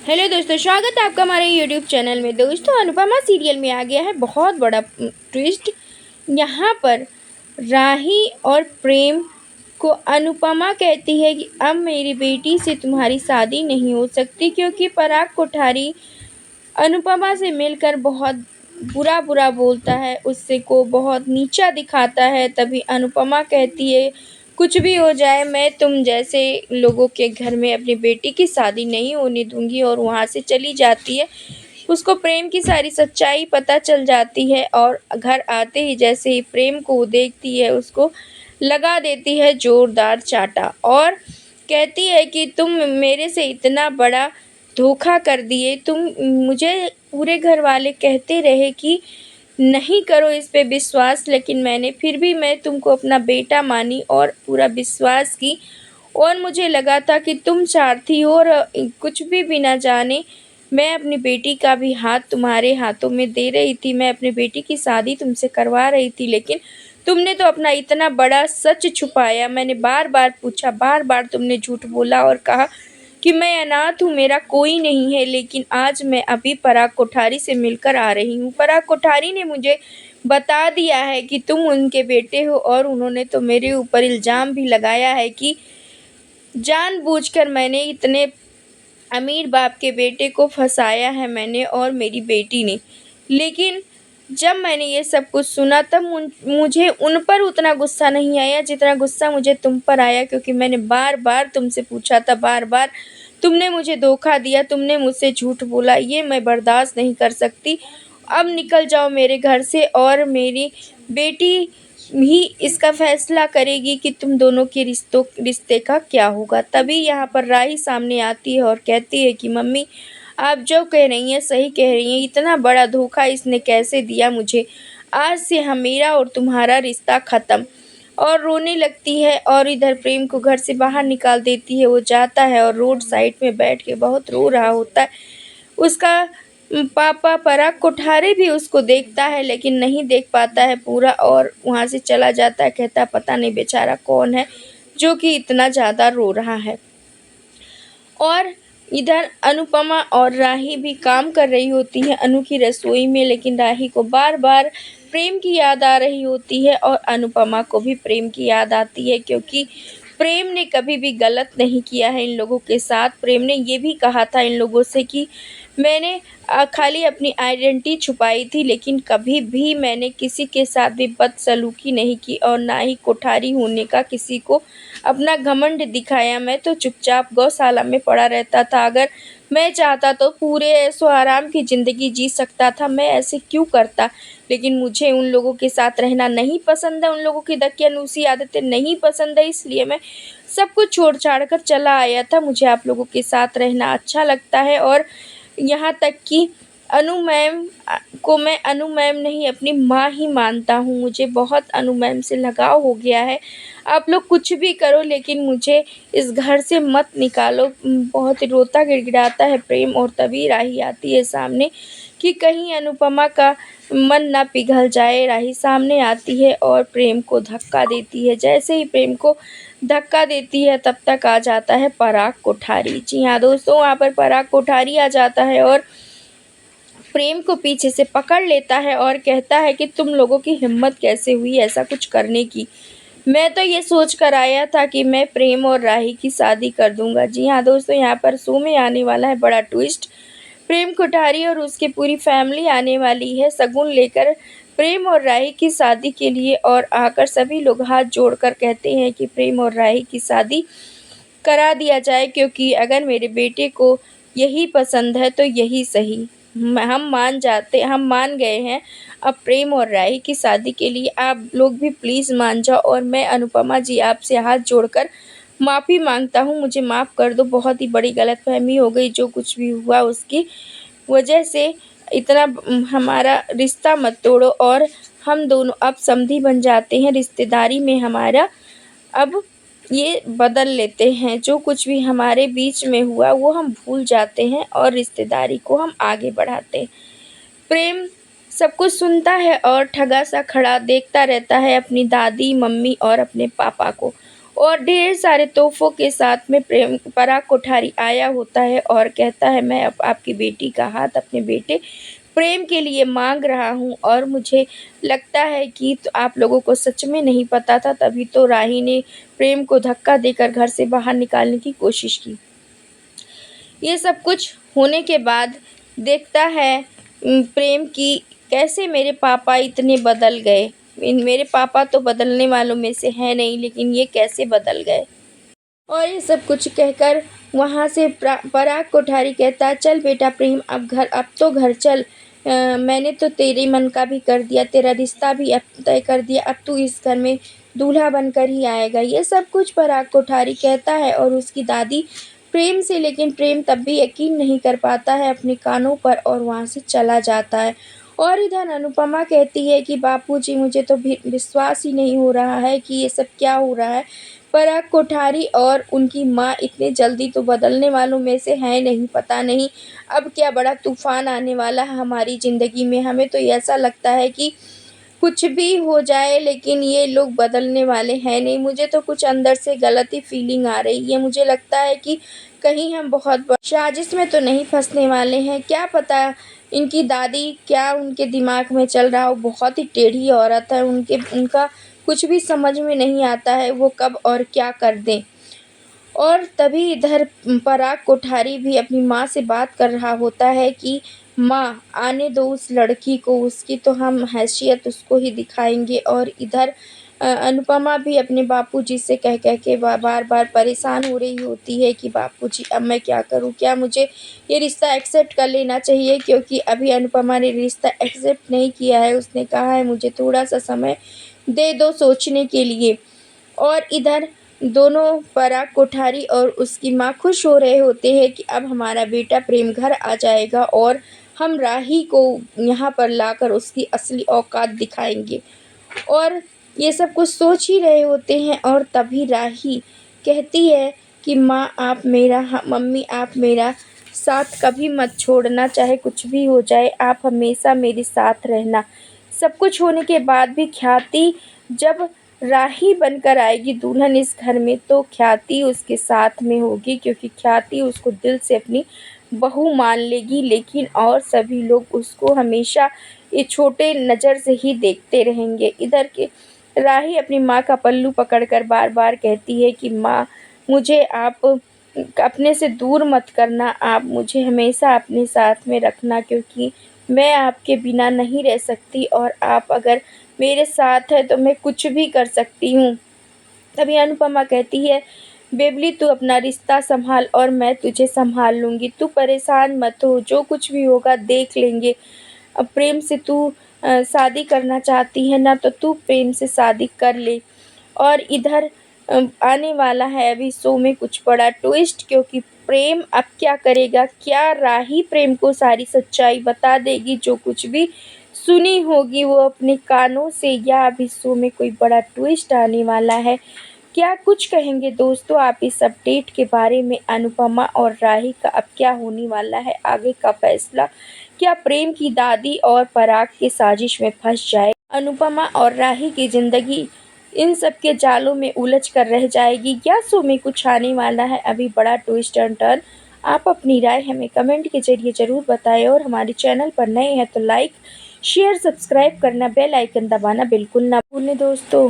Hello दोस्तों, स्वागत है आपका हमारे यूट्यूब चैनल में। दोस्तों, अनुपमा सीरियल में आ गया है बहुत बड़ा ट्विस्ट। यहाँ पर राही और प्रेम को अनुपमा कहती है कि अब मेरी बेटी से तुम्हारी शादी नहीं हो सकती, क्योंकि पराग कोठारी अनुपमा से मिलकर बहुत बुरा बुरा बोलता है, उससे को बहुत नीचा दिखाता है। तभी अनुपमा कहती है, कुछ भी हो जाए मैं तुम जैसे लोगों के घर में अपनी बेटी की शादी नहीं होने दूंगी, और वहाँ से चली जाती है। उसको प्रेम की सारी सच्चाई पता चल जाती है, और घर आते ही जैसे ही प्रेम को वो देखती है, उसको लगा देती है जोरदार चाटा, और कहती है कि तुम मेरे से इतना बड़ा धोखा कर दिए। तुम मुझे पूरे घर वाले कहते रहे कि नहीं करो इस पे विश्वास, लेकिन मैं तुमको अपना बेटा मानी और पूरा विश्वास की, और मुझे लगा था कि तुम स्वार्थी हो, और कुछ भी बिना जाने मैं अपनी बेटी का भी हाथ तुम्हारे हाथों में दे रही थी। मैं अपनी बेटी की शादी तुमसे करवा रही थी, लेकिन तुमने तो अपना इतना बड़ा सच छुपाया। मैंने बार बार पूछा, बार बार तुमने झूठ बोला और कहा कि मैं अनाथ हूँ, मेरा कोई नहीं है। लेकिन आज मैं अभी पराग कोठारी से मिलकर आ रही हूँ। पराग कोठारी ने मुझे बता दिया है कि तुम उनके बेटे हो, और उन्होंने तो मेरे ऊपर इल्ज़ाम भी लगाया है कि जानबूझकर मैंने इतने अमीर बाप के बेटे को फंसाया है, मैंने और मेरी बेटी ने। लेकिन जब मैंने ये सब कुछ सुना, तब मुझे उन पर उतना गुस्सा नहीं आया जितना गुस्सा मुझे तुम पर आया, क्योंकि मैंने बार बार तुमसे पूछा था, बार बार तुमने मुझे धोखा दिया, तुमने मुझसे झूठ बोला। ये मैं बर्दाश्त नहीं कर सकती। अब निकल जाओ मेरे घर से, और मेरी बेटी ही इसका फैसला करेगी कि तुम दोनों के रिश्ते का क्या होगा। तभी यहाँ पर राही सामने आती है और कहती है कि मम्मी, आप जो कह रही हैं सही कह रही हैं। इतना बड़ा धोखा इसने कैसे दिया मुझे। आज से हम मेरा और तुम्हारा रिश्ता ख़त्म। और रोने लगती है, और इधर प्रेम को घर से बाहर निकाल देती है। वो जाता है और रोड साइड में बैठ के बहुत रो रहा होता है। उसका पापा पराग कोठारी भी उसको देखता है, लेकिन नहीं देख पाता है पूरा, और वहाँ से चला जाता है। कहता है, पता नहीं बेचारा कौन है जो कि इतना ज़्यादा रो रहा है। और इधर अनुपमा और राही भी काम कर रही होती है अनु की रसोई में, लेकिन राही को बार बार प्रेम की याद आ रही होती है, और अनुपमा को भी प्रेम की याद आती है, क्योंकि प्रेम ने कभी भी गलत नहीं किया है इन लोगों के साथ। प्रेम ने ये भी कहा था इन लोगों से कि मैंने खाली अपनी आइडेंटिटी छुपाई थी, लेकिन कभी भी मैंने किसी के साथ भी बदसलूकी नहीं की, और ना ही कोठारी होने का किसी को अपना घमंड दिखाया। मैं तो चुपचाप गौशाला में पड़ा रहता था। अगर मैं चाहता तो पूरे ऐशो आराम की ज़िंदगी जी सकता था। मैं ऐसे क्यों करता? लेकिन मुझे उन लोगों के साथ रहना नहीं पसंद है, उन लोगों की दकियानूसी आदतें नहीं पसंद है, इसलिए मैं सब कुछ छोड़ छाड़ कर चला आया था। मुझे आप लोगों के साथ रहना अच्छा लगता है, और यहाँ तक कि अनु मैम को मैं अनु मैम नहीं, अपनी माँ ही मानता हूँ। मुझे बहुत अनु मैम से लगाव हो गया है। आप लोग कुछ भी करो, लेकिन मुझे इस घर से मत निकालो। बहुत ही रोता गिड़गिड़ाता है प्रेम, और तभी राही आती है सामने कि कहीं अनुपमा का मन ना पिघल जाए। राही सामने आती है और प्रेम को धक्का देती है। जैसे ही प्रेम को धक्का देती है, तब तक आ जाता है पराग कोठारी। जी हाँ दोस्तों, वहाँ पर पराग कोठारी आ जाता है और प्रेम को पीछे से पकड़ लेता है, और कहता है कि तुम लोगों की हिम्मत कैसे हुई ऐसा कुछ करने की। मैं तो ये सोच कर आया था कि मैं प्रेम और राही की शादी कर दूंगा। जी हाँ दोस्तों, यहाँ पर शो में आने वाला है बड़ा ट्विस्ट। प्रेम कोठारी और उसकी पूरी फैमिली आने वाली है शगुन लेकर प्रेम और राही की शादी के लिए, और आकर सभी लोग हाथ जोड़कर कहते हैं कि प्रेम और राही की शादी करा दिया जाए, क्योंकि अगर मेरे बेटे को यही पसंद है तो यही सही। हम मान गए हैं अब प्रेम और राही की शादी के लिए। आप लोग भी प्लीज़ मान जाओ, और मैं अनुपमा जी आपसे हाथ जोड़कर माफ़ी मांगता हूँ। मुझे माफ़ कर दो, बहुत ही बड़ी गलतफहमी हो गई। जो कुछ भी हुआ उसकी वजह से इतना हमारा रिश्ता मत तोड़ो, और हम दोनों अब समधी बन जाते हैं। रिश्तेदारी में हमारा अब ये बदल लेते हैं। जो कुछ भी हमारे बीच में हुआ वो हम भूल जाते हैं, और रिश्तेदारी को हम आगे बढ़ाते हैं। प्रेम सब कुछ सुनता है और ठगा सा खड़ा देखता रहता है अपनी दादी, मम्मी और अपने पापा को। और ढेर सारे तोहफ़ों के साथ में पराग कोठारी आया होता है और कहता है, मैं अब आपकी बेटी का हाथ अपने बेटे प्रेम के लिए मांग रहा हूँ। और मुझे लगता है कि तो आप लोगों को सच में नहीं पता था, तभी तो राही ने प्रेम को धक्का देकर घर से बाहर निकालने की कोशिश की। ये सब कुछ होने के बाद देखता है प्रेम की कैसे मेरे पापा इतने बदल गए। मेरे पापा तो बदलने वालों में से हैं नहीं, लेकिन ये कैसे बदल गए। और ये सब कुछ कहकर वहाँ से पराग कोठारी कहता है, चल बेटा प्रेम, अब तो घर चल। मैंने तो तेरे मन का भी कर दिया, तेरा रिश्ता भी अब तय कर दिया, अब तू इस घर में दूल्हा बनकर ही आएगा। ये सब कुछ पराग कोठारी कहता है और उसकी दादी प्रेम से, लेकिन प्रेम तब भी यकीन नहीं कर पाता है अपने कानों पर और वहाँ से चला जाता है। और इधर अनुपमा कहती है कि बापूजी, मुझे तो भी विश्वास ही नहीं हो रहा है कि ये सब क्या हो रहा है। पराग कोठारी और उनकी माँ इतने जल्दी तो बदलने वालों में से हैं नहीं। पता नहीं अब क्या बड़ा तूफान आने वाला है हमारी ज़िंदगी में। हमें तो ऐसा लगता है कि कुछ भी हो जाए, लेकिन ये लोग बदलने वाले हैं नहीं। मुझे तो कुछ अंदर से गलत ही फीलिंग आ रही है। मुझे लगता है कि कहीं हम बहुत बड़ी साजिश में तो नहीं फंसने वाले हैं। क्या पता इनकी दादी क्या उनके दिमाग में चल रहा हो। बहुत ही टेढ़ी औरत है, उनका कुछ भी समझ में नहीं आता है, वो कब और क्या कर दें। और तभी इधर पराग कोठारी भी अपनी माँ से बात कर रहा होता है कि माँ, आने दो उस लड़की को, उसकी तो हम हैसियत उसको ही दिखाएंगे। और इधर अनुपमा भी अपने बापूजी से कह कह के बार बार परेशान हो रही होती है कि बापूजी, अब मैं क्या करूँ, क्या मुझे ये रिश्ता एक्सेप्ट कर लेना चाहिए। क्योंकि अभी अनुपमा ने रिश्ता एक्सेप्ट नहीं किया है, उसने कहा है मुझे थोड़ा सा समय दे दो सोचने के लिए। और इधर दोनों पराग कोठारी और उसकी माँ खुश हो रहे होते हैं कि अब हमारा बेटा प्रेम घर आ जाएगा और हम राही को यहाँ पर लाकर उसकी असली औकात दिखाएंगे। और ये सब कुछ सोच ही रहे होते हैं और तभी राही कहती है कि माँ आप मेरा मम्मी आप मेरा साथ कभी मत छोड़ना, चाहे कुछ भी हो जाए आप हमेशा मेरे साथ रहना। सब कुछ होने के बाद भी ख्याति जब राही बनकर आएगी दुल्हन इस घर में, तो ख्याति उसके साथ में होगी, क्योंकि ख्याति उसको दिल से अपनी बहू मान लेगी। लेकिन और सभी लोग उसको हमेशा ये छोटे नज़र से ही देखते रहेंगे। इधर के राही अपनी माँ का पल्लू पकड़कर बार बार कहती है कि माँ, मुझे आप अपने से दूर मत करना, आप मुझे हमेशा अपने साथ में रखना, क्योंकि मैं आपके बिना नहीं रह सकती और आप अगर मेरे साथ है तो मैं कुछ भी कर सकती हूँ। तभी अनुपमा कहती है, बेबली तू अपना रिश्ता संभाल और मैं तुझे संभाल लूँगी, तू परेशान मत हो, जो कुछ भी होगा देख लेंगे। अब प्रेम से तू शादी करना चाहती है ना, तो तू प्रेम से शादी कर ले। और इधर आने वाला है अभी शो में कुछ बड़ा ट्विस्ट, क्योंकि प्रेम अब क्या करेगा, क्या राही प्रेम को सारी सच्चाई बता देगी, जो कुछ भी सुनी होगी वो अपने कानों से, या अभी शो में कोई बड़ा ट्विस्ट आने वाला है। क्या कुछ कहेंगे दोस्तों आप इस अपडेट के बारे में। अनुपमा और राही का अब क्या होने वाला है आगे का फैसला। क्या प्रेम की दादी और पराग की साजिश में फंस जाए अनुपमा और राही की ज़िंदगी इन सब के जालों में उलझ कर रह जाएगी, या शो में कुछ आने वाला है अभी बड़ा ट्विस्ट एंड टर्न। आप अपनी राय हमें कमेंट के ज़रिए ज़रूर बताएं और हमारे चैनल पर नए हैं तो लाइक शेयर सब्सक्राइब करना, बेल आइकन दबाना बिल्कुल ना भूलें दोस्तों।